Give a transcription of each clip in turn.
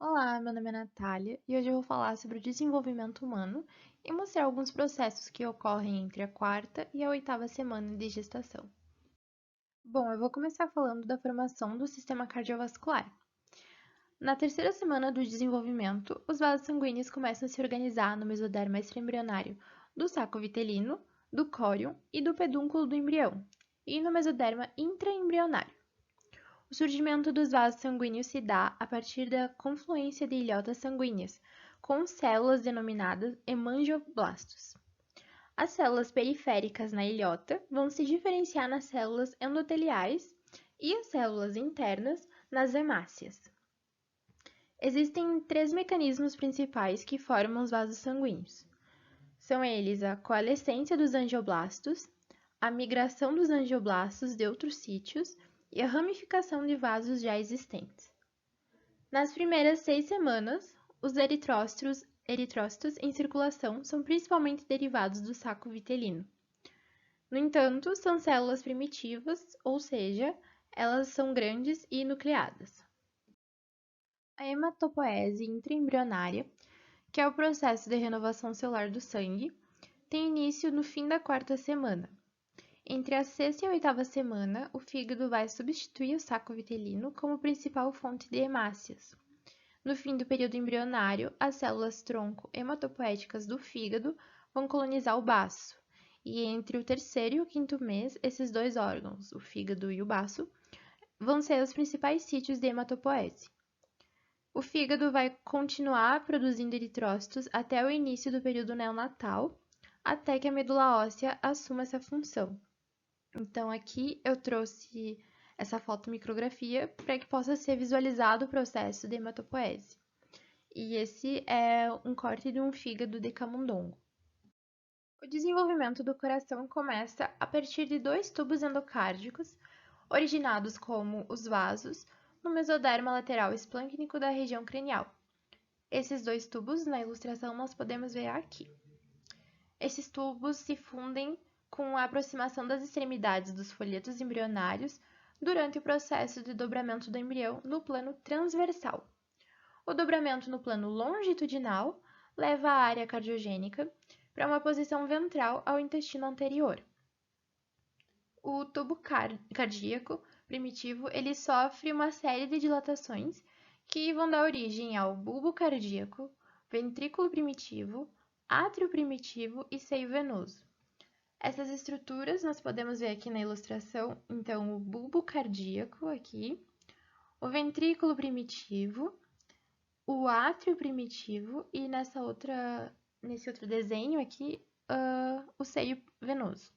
Olá, meu nome é Natália e hoje eu vou falar sobre o desenvolvimento humano e mostrar alguns processos que ocorrem entre a quarta e a oitava semana de gestação. Bom, eu vou começar falando da formação do sistema cardiovascular. Na terceira semana do desenvolvimento, os vasos sanguíneos começam a se organizar no mesoderma extraembrionário do saco vitelino, do córion e do pedúnculo do embrião, e no mesoderma intraembrionário. O surgimento dos vasos sanguíneos se dá a partir da confluência de ilhotas sanguíneas, com células denominadas hemangioblastos. As células periféricas na ilhota vão se diferenciar nas células endoteliais e as células internas nas hemácias. Existem três mecanismos principais que formam os vasos sanguíneos. São eles a coalescência dos angioblastos, a migração dos angioblastos de outros sítios e a ramificação de vasos já existentes. Nas primeiras 6 semanas, os eritrócitos em circulação são principalmente derivados do saco vitelino. No entanto, são células primitivas, ou seja, elas são grandes e nucleadas. A hematopoese intraembrionária, que é o processo de renovação celular do sangue, tem início no fim da quarta semana. Entre a sexta e a oitava semana, o fígado vai substituir o saco vitelino como principal fonte de hemácias. No fim do período embrionário, as células tronco hematopoéticas do fígado vão colonizar o baço, e entre o terceiro e o quinto mês, esses dois órgãos, o fígado e o baço, vão ser os principais sítios de hematopoese. O fígado vai continuar produzindo eritrócitos até o início do período neonatal, até que a medula óssea assuma essa função. Então, aqui eu trouxe essa fotomicrografia para que possa ser visualizado o processo de hematopoese. E esse é um corte de um fígado de camundongo. O desenvolvimento do coração começa a partir de dois tubos endocárdicos, originados como os vasos, no mesoderma lateral esplâncnico da região cranial. Esses dois tubos, na ilustração, nós podemos ver aqui. Esses tubos se fundem com a aproximação das extremidades dos folhetos embrionários durante o processo de dobramento do embrião no plano transversal. O dobramento no plano longitudinal leva a área cardiogênica para uma posição ventral ao intestino anterior. O tubo cardíaco primitivo ele sofre uma série de dilatações que vão dar origem ao bulbo cardíaco, ventrículo primitivo, átrio primitivo e seio venoso. Essas estruturas nós podemos ver aqui na ilustração, então o bulbo cardíaco aqui, o ventrículo primitivo, o átrio primitivo e nesse outro desenho aqui, o seio venoso.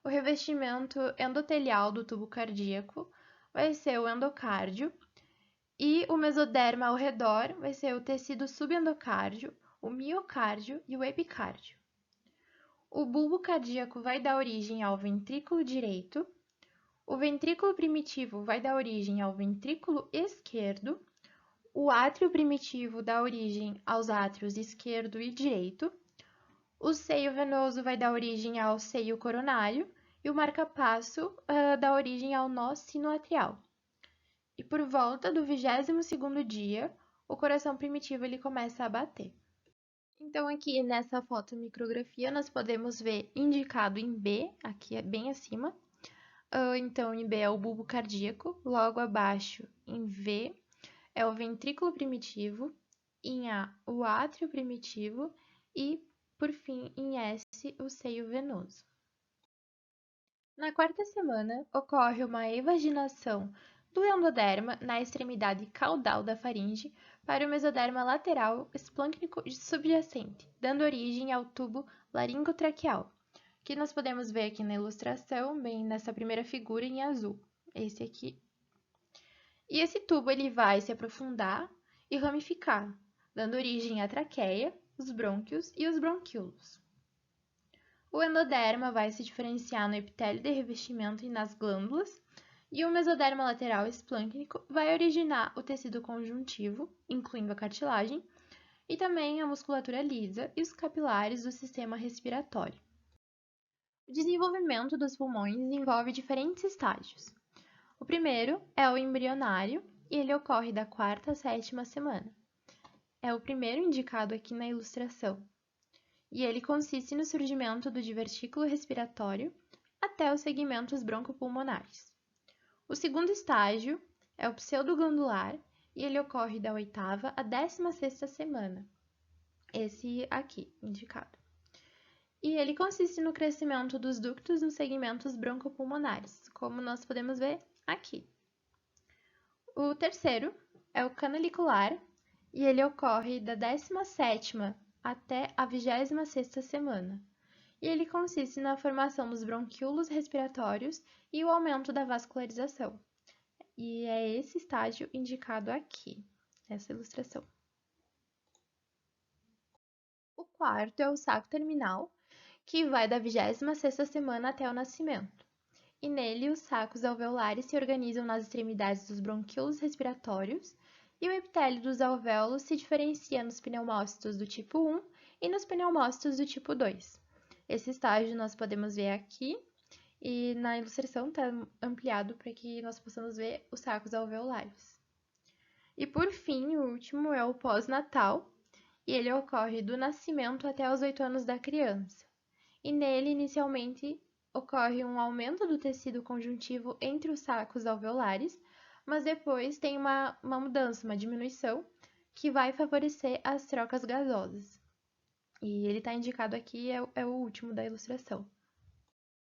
O revestimento endotelial do tubo cardíaco vai ser o endocárdio e o mesoderma ao redor vai ser o tecido subendocárdio, o miocárdio e o epicárdio. O bulbo cardíaco vai dar origem ao ventrículo direito, o ventrículo primitivo vai dar origem ao ventrículo esquerdo, o átrio primitivo dá origem aos átrios esquerdo e direito, o seio venoso vai dar origem ao seio coronário e o marcapasso dá origem ao nó sinoatrial. E por volta do 22º dia, o coração primitivo ele começa a bater. Então, aqui nessa fotomicrografia, nós podemos ver indicado em B, aqui é bem acima. Então, em B é o bulbo cardíaco, logo abaixo, em V, é o ventrículo primitivo, em A, o átrio primitivo e, por fim, em S, o seio venoso. Na quarta semana, ocorre uma evaginação do endoderma na extremidade caudal da faringe para o mesoderma lateral esplâncnico subjacente, dando origem ao tubo laringotraqueal, que nós podemos ver aqui na ilustração, bem nessa primeira figura em azul, esse aqui. E esse tubo ele vai se aprofundar e ramificar, dando origem à traqueia, os brônquios e os bronquíolos. O endoderma vai se diferenciar no epitélio de revestimento e nas glândulas, e o mesoderma lateral esplâncnico vai originar o tecido conjuntivo, incluindo a cartilagem, e também a musculatura lisa e os capilares do sistema respiratório. O desenvolvimento dos pulmões envolve diferentes estágios. O primeiro é o embrionário, e ele ocorre da quarta à sétima semana. É o primeiro indicado aqui na ilustração, e ele consiste no surgimento do divertículo respiratório até os segmentos broncopulmonares. O segundo estágio é o pseudoglandular e ele ocorre da oitava à 16ª semana. Esse aqui, indicado. E ele consiste no crescimento dos ductos nos segmentos broncopulmonares, como nós podemos ver aqui. O terceiro é o canalicular e ele ocorre da 17ª até a 26ª semana. E ele consiste na formação dos bronquíolos respiratórios e o aumento da vascularização. E é esse estágio indicado aqui, nessa ilustração. O quarto é o saco terminal, que vai da 26ª semana até o nascimento. E nele, os sacos alveolares se organizam nas extremidades dos bronquíolos respiratórios e o epitélio dos alvéolos se diferencia nos pneumócitos do tipo 1 e nos pneumócitos do tipo 2. Esse estágio nós podemos ver aqui e na ilustração está ampliado para que nós possamos ver os sacos alveolares. E por fim, o último é o pós-natal, e ele ocorre do nascimento até os 8 anos da criança. E nele, inicialmente, ocorre um aumento do tecido conjuntivo entre os sacos alveolares, mas depois tem uma mudança, uma diminuição, que vai favorecer as trocas gasosas. E ele está indicado aqui, é o último da ilustração.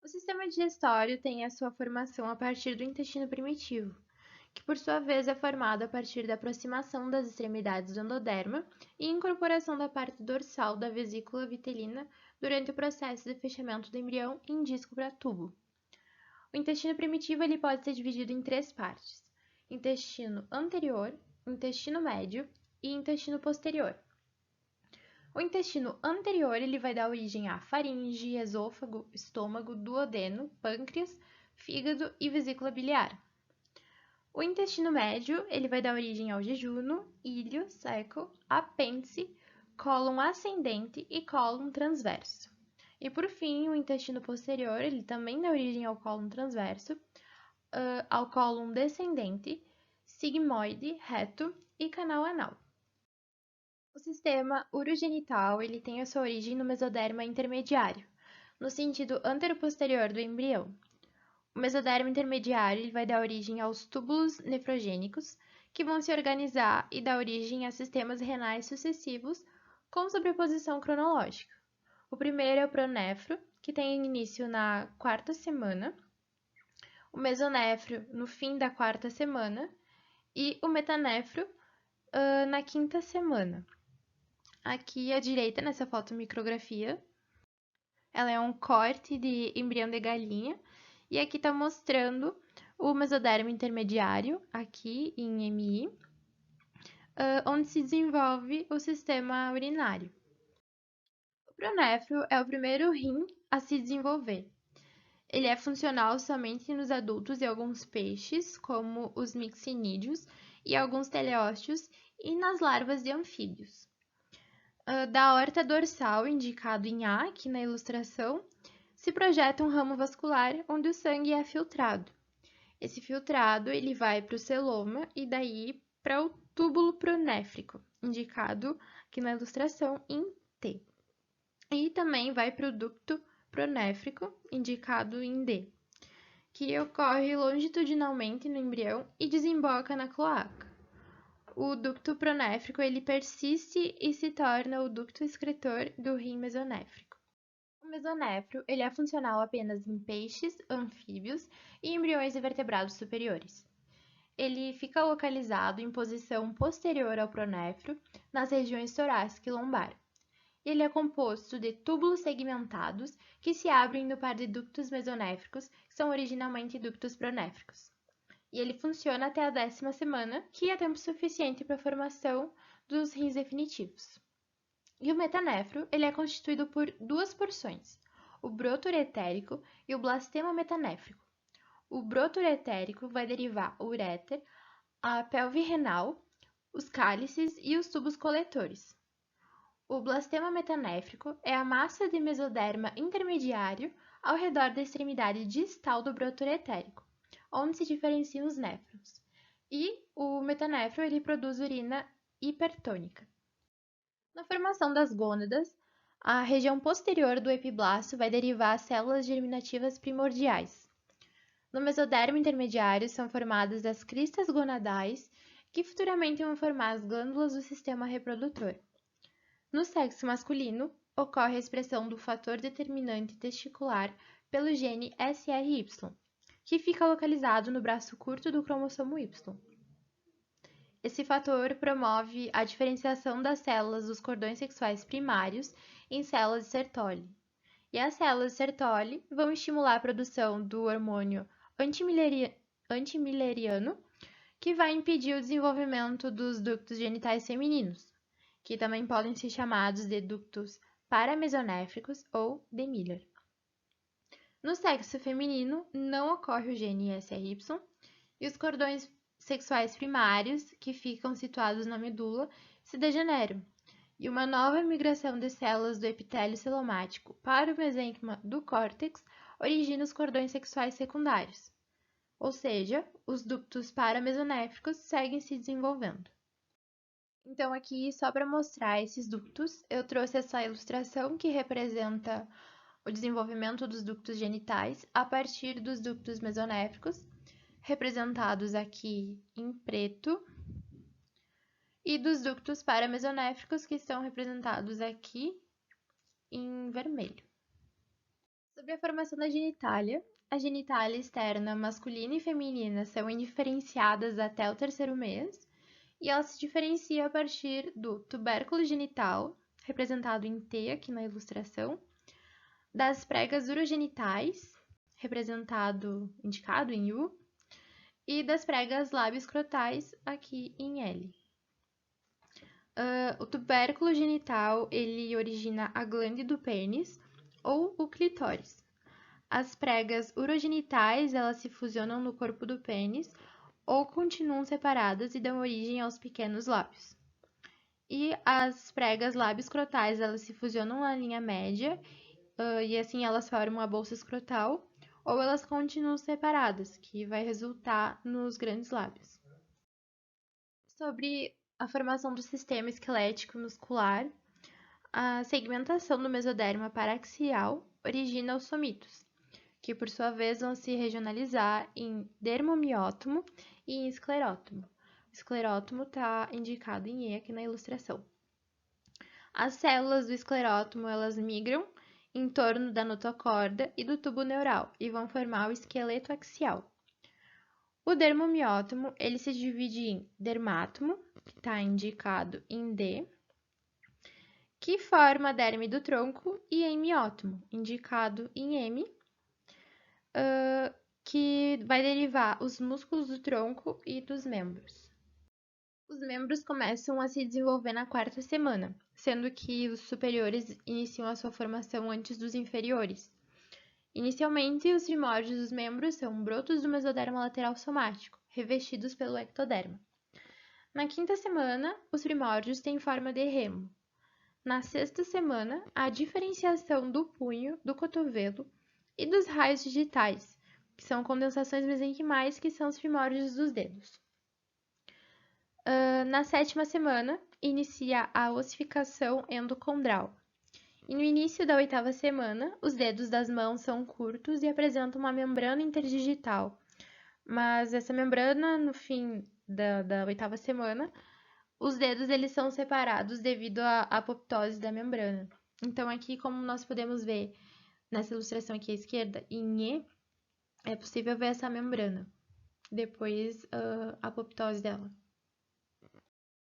O sistema digestório tem a sua formação a partir do intestino primitivo, que por sua vez é formado a partir da aproximação das extremidades do endoderma e incorporação da parte dorsal da vesícula vitelina durante o processo de fechamento do embrião em disco para tubo. O intestino primitivo ele pode ser dividido em 3 partes: intestino anterior, intestino médio e intestino posterior. O intestino anterior ele vai dar origem à faringe, esôfago, estômago, duodeno, pâncreas, fígado e vesícula biliar. O intestino médio, ele vai dar origem ao jejuno, íleo, seco, apêndice, cólon ascendente e cólon transverso. E por fim, o intestino posterior, ele também dá origem ao cólon transverso, ao cólon descendente, sigmoide, reto e canal anal. O sistema urogenital, ele tem a sua origem no mesoderma intermediário, no sentido anteroposterior do embrião. O mesoderma intermediário ele vai dar origem aos túbulos nefrogênicos, que vão se organizar e dar origem a sistemas renais sucessivos com sobreposição cronológica. O primeiro é o pronéfro, que tem início na 4ª semana, o mesonéfro no fim da 4ª semana e o metanéfro na 5ª semana. Aqui à direita, nessa fotomicrografia, ela é um corte de embrião de galinha. E aqui está mostrando o mesoderma intermediário, aqui em MI, onde se desenvolve o sistema urinário. O pronéfro é o primeiro rim a se desenvolver. Ele é funcional somente nos adultos e alguns peixes, como os mixinídeos e alguns teleósteos, e nas larvas de anfíbios. Da aorta dorsal, indicado em A, aqui na ilustração, se projeta um ramo vascular onde o sangue é filtrado. Esse filtrado ele vai para o celoma e daí para o túbulo pronéfrico, indicado aqui na ilustração em T. E também vai para o ducto pronéfrico, indicado em D, que ocorre longitudinalmente no embrião e desemboca na cloaca. O ducto pronéfrico ele persiste e se torna o ducto excretor do rim mesonéfrico. O mesonéfro ele é funcional apenas em peixes, anfíbios e embriões de vertebrados superiores. Ele fica localizado em posição posterior ao pronéfro, nas regiões torácica e lombar. Ele é composto de túbulos segmentados que se abrem no par de ductos mesonéfricos, que são originalmente ductos pronéfricos. E ele funciona até a 10ª semana, que é tempo suficiente para a formação dos rins definitivos. E o metanéfro ele é constituído por 2 porções, o broto uretérico e o blastema metanéfrico. O broto uretérico vai derivar o uréter, a pelve renal, os cálices e os tubos coletores. O blastema metanéfrico é a massa de mesoderma intermediário ao redor da extremidade distal do broto uretérico, onde se diferenciam os néfrons. E o metanefro ele produz urina hipertônica. Na formação das gônadas, a região posterior do epiblasto vai derivar as células germinativas primordiais. No mesodermo intermediário são formadas as cristas gonadais, que futuramente vão formar as glândulas do sistema reprodutor. No sexo masculino, ocorre a expressão do fator determinante testicular pelo gene SRY, que fica localizado no braço curto do cromossomo Y. Esse fator promove a diferenciação das células dos cordões sexuais primários em células de Sertoli. E as células de Sertoli vão estimular a produção do hormônio antimileriano, que vai impedir o desenvolvimento dos ductos genitais femininos, que também podem ser chamados de ductos paramesonéfricos ou de Miller. No sexo feminino, não ocorre o gene SRY e os cordões sexuais primários, que ficam situados na medula, se degeneram, e uma nova migração de células do epitélio celomático para o mesênquima do córtex origina os cordões sexuais secundários, ou seja, os ductos paramesonéfricos seguem se desenvolvendo. Então, aqui, só para mostrar esses ductos, eu trouxe essa ilustração que representa o desenvolvimento dos ductos genitais a partir dos ductos mesonéfricos, representados aqui em preto, e dos ductos paramesonéfricos, que estão representados aqui em vermelho. Sobre a formação da genitália, a genitália externa masculina e feminina são indiferenciadas até o terceiro mês, e ela se diferencia a partir do tubérculo genital, representado em T aqui na ilustração, das pregas urogenitais, indicado em U, e das pregas labioscrotais aqui em L. O tubérculo genital, ele origina a glande do pênis ou o clitóris. As pregas urogenitais, elas se fusionam no corpo do pênis ou continuam separadas e dão origem aos pequenos lábios. E as pregas labioscrotais, elas se fusionam na linha média e assim elas formam a bolsa escrotal, ou elas continuam separadas, que vai resultar nos grandes lábios. Sobre a formação do sistema esquelético muscular, a segmentação do mesoderma paraxial origina os somitos, que por sua vez vão se regionalizar em dermomiótomo e em esclerótomo. O esclerótomo está indicado em E aqui na ilustração. As células do esclerótomo, elas migram em torno da notocorda e do tubo neural e vão formar o esqueleto axial. O dermomiótomo, ele se divide em dermátomo, que está indicado em D, que forma a derme do tronco, e em miótomo, indicado em M, que vai derivar os músculos do tronco e dos membros. Os membros começam a se desenvolver na quarta semana, sendo que os superiores iniciam a sua formação antes dos inferiores. Inicialmente, os primórdios dos membros são brotos do mesoderma lateral somático, revestidos pelo ectoderma. Na quinta semana, os primórdios têm forma de remo. Na sexta semana, a diferenciação do punho, do cotovelo e dos raios digitais, que são condensações mesenquimais, que são os primórdios dos dedos. Na sétima semana, inicia a ossificação endocondral. E no início da oitava semana, os dedos das mãos são curtos e apresentam uma membrana interdigital. Mas essa membrana, no fim da oitava semana, os dedos eles são separados devido à apoptose da membrana. Então, aqui, como nós podemos ver nessa ilustração aqui à esquerda, em E, é possível ver essa membrana, depois a apoptose dela.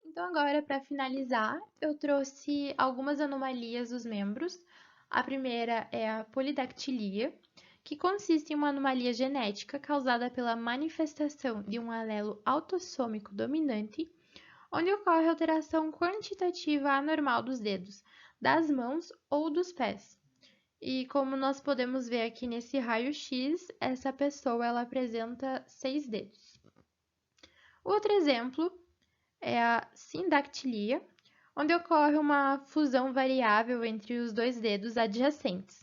Então, agora, para finalizar, eu trouxe algumas anomalias dos membros. A primeira é a polidactilia, que consiste em uma anomalia genética causada pela manifestação de um alelo autossômico dominante, onde ocorre alteração quantitativa anormal dos dedos, das mãos ou dos pés. E como nós podemos ver aqui nesse raio-x, essa pessoa ela apresenta 6 dedos. Outro exemplo é a sindactilia, onde ocorre uma fusão variável entre os dois dedos adjacentes.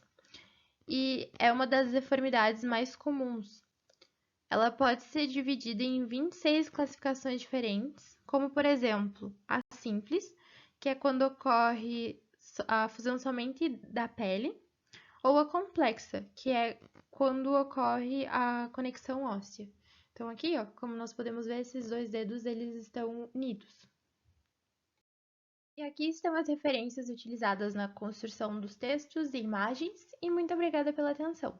E é uma das deformidades mais comuns. Ela pode ser dividida em 26 classificações diferentes, como por exemplo, a simples, que é quando ocorre a fusão somente da pele, ou a complexa, que é quando ocorre a conexão óssea. Então aqui, ó, como nós podemos ver, esses dois dedos eles estão unidos. E aqui estão as referências utilizadas na construção dos textos e imagens, e muito obrigada pela atenção.